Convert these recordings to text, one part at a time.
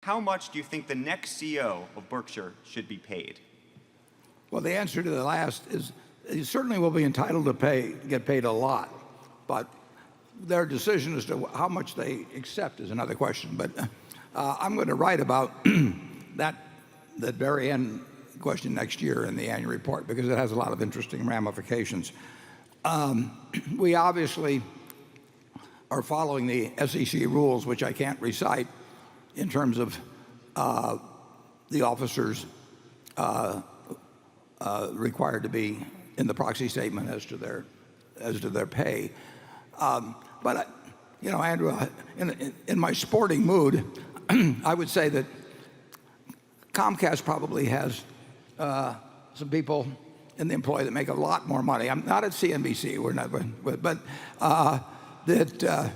how much do you think the next CEO of Berkshire should be paid? Well, the answer to the last is he certainly will be entitled to get paid a lot, but their decision as to how much they accept is another question. But I'm going to write about that very end question next year in the annual report because it has a lot of interesting ramifications. We obviously are following the SEC rules, which I can't recite, in terms of the officers required to be in the proxy statement as to their pay. But Andrew, in my sporting mood, I would say that Comcast probably has some people in the employ that make a lot more money. I'm not at CNBC, we're not, but that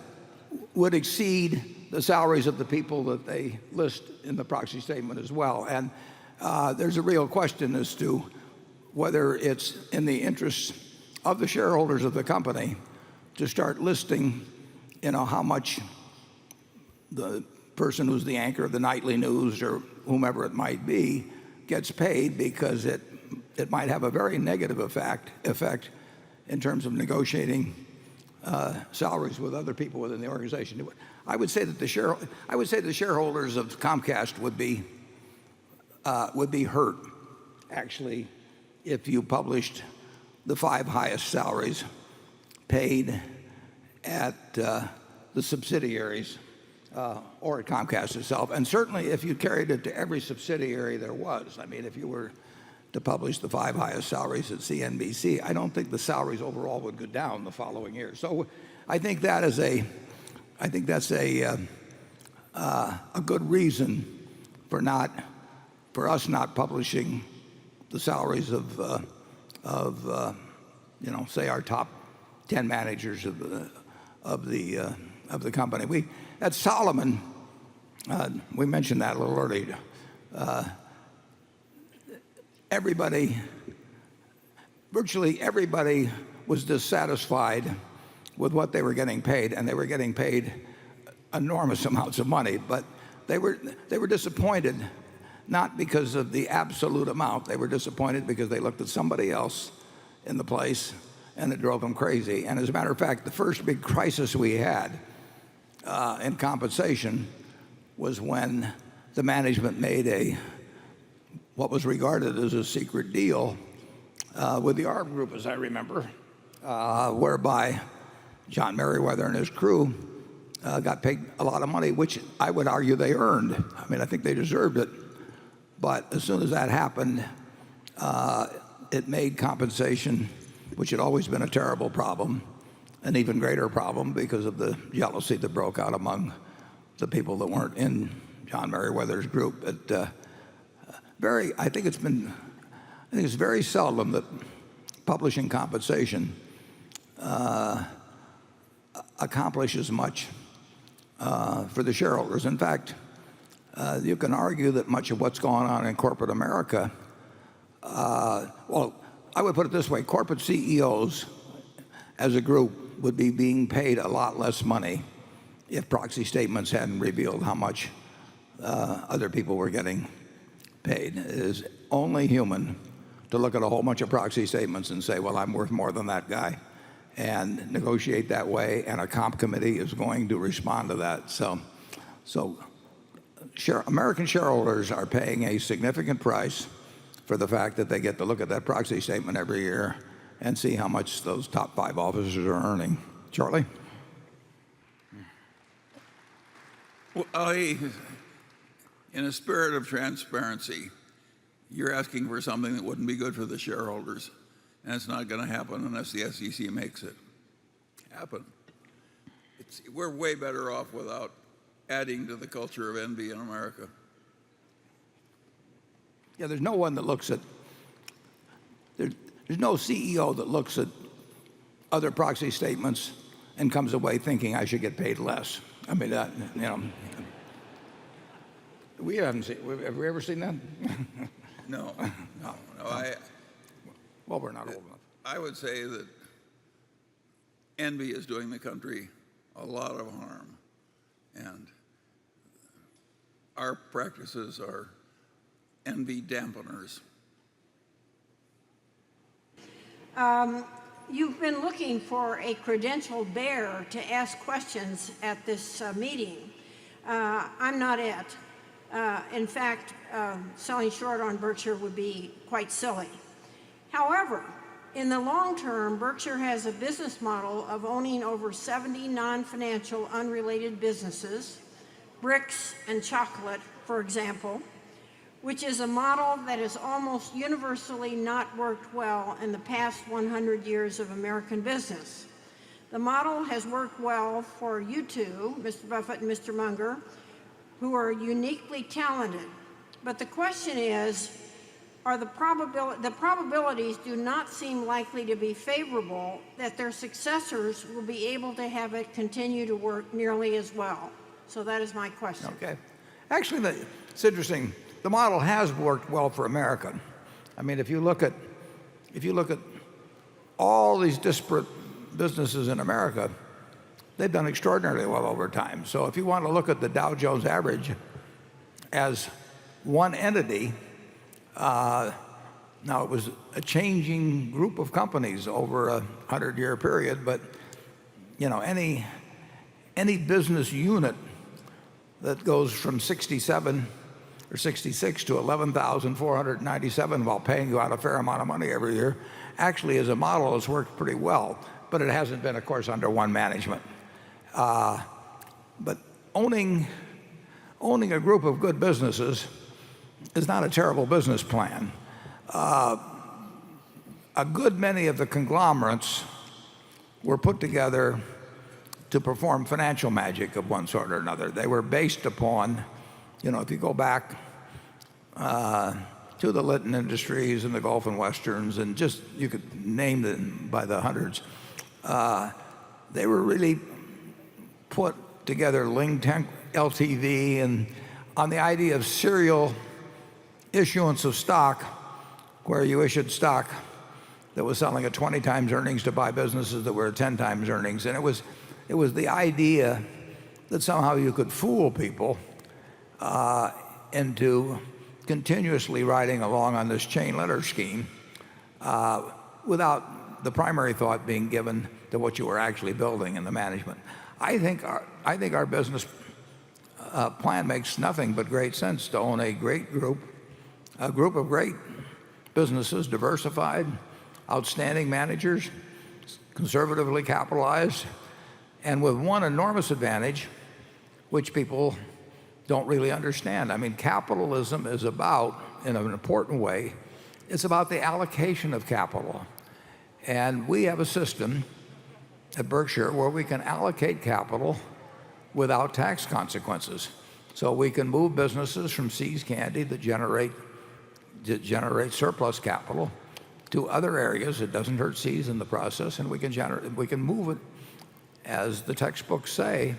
would exceed the salaries of the people that they list in the proxy statement as well. And there's a real question as to whether it's in the interests of the shareholders of the company to start listing, how much the person who's the anchor of the nightly news or whomever it might be gets paid, because it might have a very negative effect in terms of negotiating salaries with other people within the organization. I would say that the shareholders of Comcast would be hurt, actually, if you published the 5 highest salaries paid at the subsidiaries or at Comcast itself, and certainly if you carried it to every subsidiary there was. I mean, if you were to publish the 5 highest salaries at CNBC, I don't think the salaries overall would go down the following year. So I think that's a good reason for us not publishing the salaries of say our top 10 managers of the company. At Solomon, we mentioned that a little earlier. Virtually everybody was dissatisfied with what they were getting paid, and they were getting paid enormous amounts of money. But they were disappointed, not because of the absolute amount. They were disappointed because they looked at somebody else in the place, and it drove them crazy. And as a matter of fact, the first big crisis we had in compensation was when the management made what was regarded as a secret deal with the ARB Group, as I remember, whereby John Merriweather and his crew got paid a lot of money, which I would argue they earned. I mean, I think they deserved it. But as soon as that happened, it made compensation, which had always been a terrible problem, an even greater problem because of the jealousy that broke out among the people that weren't in John Merriweather's group. I think it's very seldom that publishing compensation accomplishes much for the shareholders. In fact, you can argue that much of what's going on in corporate America, well, I would put it this way: corporate CEOs as a group would be being paid a lot less money if proxy statements hadn't revealed how much other people were getting paid. It is only human to look at a whole bunch of proxy statements and say, well, I'm worth more than that guy, and negotiate that way, and a comp committee is going to respond to that. So American shareholders are paying a significant price for the fact that they get to look at that proxy statement every year and see how much those top 5 officers are earning. Charlie? Well, in a spirit of transparency, you're asking for something that wouldn't be good for the shareholders, and it's not going to happen unless the SEC makes it happen. We're way better off without adding to the culture of envy in America. Yeah, there's no one that looks at, there's no CEO that looks at other proxy statements and comes away thinking I should get paid less. I mean, we haven't seen, have we ever seen that? No. Well, we're not old enough. I would say that envy is doing the country a lot of harm. And our practices are envy dampeners. You've been looking for a credentialed bear to ask questions at this meeting. I'm not it. In fact, selling short on Berkshire would be quite silly. However, in the long term, Berkshire has a business model of owning over 70 non-financial unrelated businesses, bricks and chocolate, for example, which is a model that has almost universally not worked well in the past 100 years of American business. The model has worked well for you two, Mr. Buffett and Mr. Munger, who are uniquely talented. But the question is, the probabilities do not seem likely to be favorable that their successors will be able to have it continue to work nearly as well. So that is my question. Okay. Actually, it's interesting. The model has worked well for America. I mean, if you look at all these disparate businesses in America, they've done extraordinarily well over time. So if you want to look at the Dow Jones average as one entity, now it was a changing group of companies over a 100-year period, but any business unit that goes from 67 or 66 to 11,497 while paying you out a fair amount of money every year actually is a model that's worked pretty well, but it hasn't been, of course, under one management. But owning a group of good businesses is not a terrible business plan. A good many of the conglomerates were put together to perform financial magic of one sort or another. They were based upon, if you go back to the Litton Industries and the Gulf and Westerns, and just you could name them by the hundreds, they were really put together, Ling Tank LTV, and on the idea of serial issuance of stock, where you issued stock that was selling at 20 times earnings to buy businesses that were at 10 times earnings. And it was the idea that somehow you could fool people into continuously riding along on this chain letter scheme without the primary thought being given to what you were actually building in the management. I think our business plan makes nothing but great sense to own a group of great businesses, diversified, outstanding managers, conservatively capitalized, and with one enormous advantage, which people don't really understand. I mean, capitalism is about, in an important way, it's about the allocation of capital. And we have a system at Berkshire where we can allocate capital without tax consequences. So we can move businesses from See's Candy that generate surplus capital to other areas. It doesn't hurt See's in the process, and we can move it, as the textbooks say,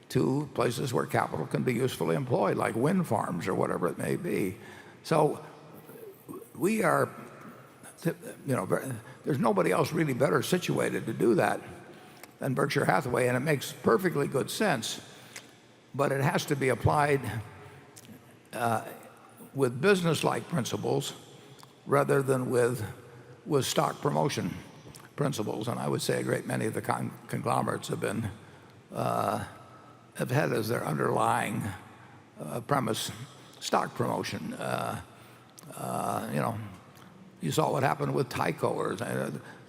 to places where capital can be usefully employed, like wind farms or whatever it may be. So we are, there's nobody else really better situated to do that than Berkshire Hathaway, and it makes perfectly good sense, but it has to be applied with business-like principles rather than with stock promotion principles. And I would say a great many of the conglomerates have had as their underlying premise stock promotion. You saw what happened with Tyco. Or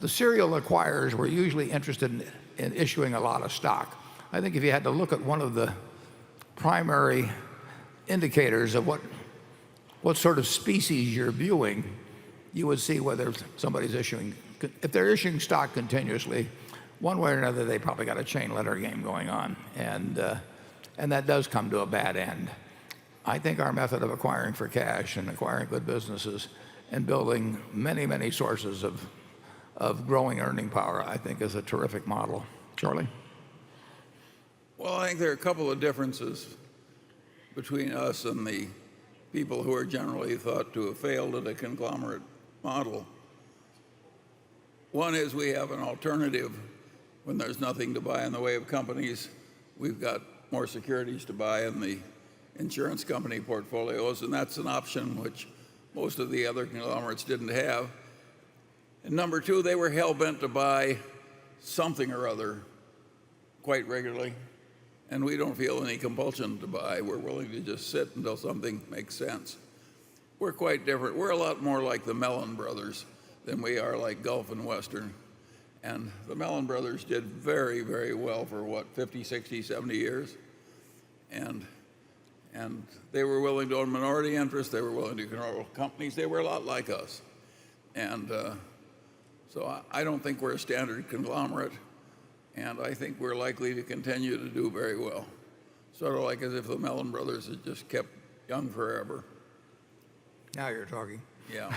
the serial acquirers were usually interested in issuing a lot of stock. I think if you had to look at one of the primary indicators of what sort of species you're viewing, you would see whether somebody's issuing. If they're issuing stock continuously, one way or another, they probably got a chain letter game going on, and that does come to a bad end. I think our method of acquiring for cash and acquiring good businesses and building many, many sources of growing earning power, I think, is a terrific model. Charlie? Well, I think there are a couple of differences between us and the people who are generally thought to have failed at a conglomerate model. One is we have an alternative. When there's nothing to buy in the way of companies, we've got more securities to buy in insurance company portfolios, and that's an option which most of the other conglomerates didn't have. And number two, they were hell-bent to buy something or other quite regularly, and we don't feel any compulsion to buy. We're willing to just sit until something makes sense. We're quite different. We're a lot more like the Mellon brothers than we are like Gulf and Western. And the Mellon brothers did very, very well for, 50, 60, 70 years. And they were willing to own minority interests. They were willing to control companies. They were a lot like us. And so I don't think we're a standard conglomerate. And I think we're likely to continue to do very well. Sort of like as if the Mellon brothers had just kept young forever. Now you're talking. Yeah.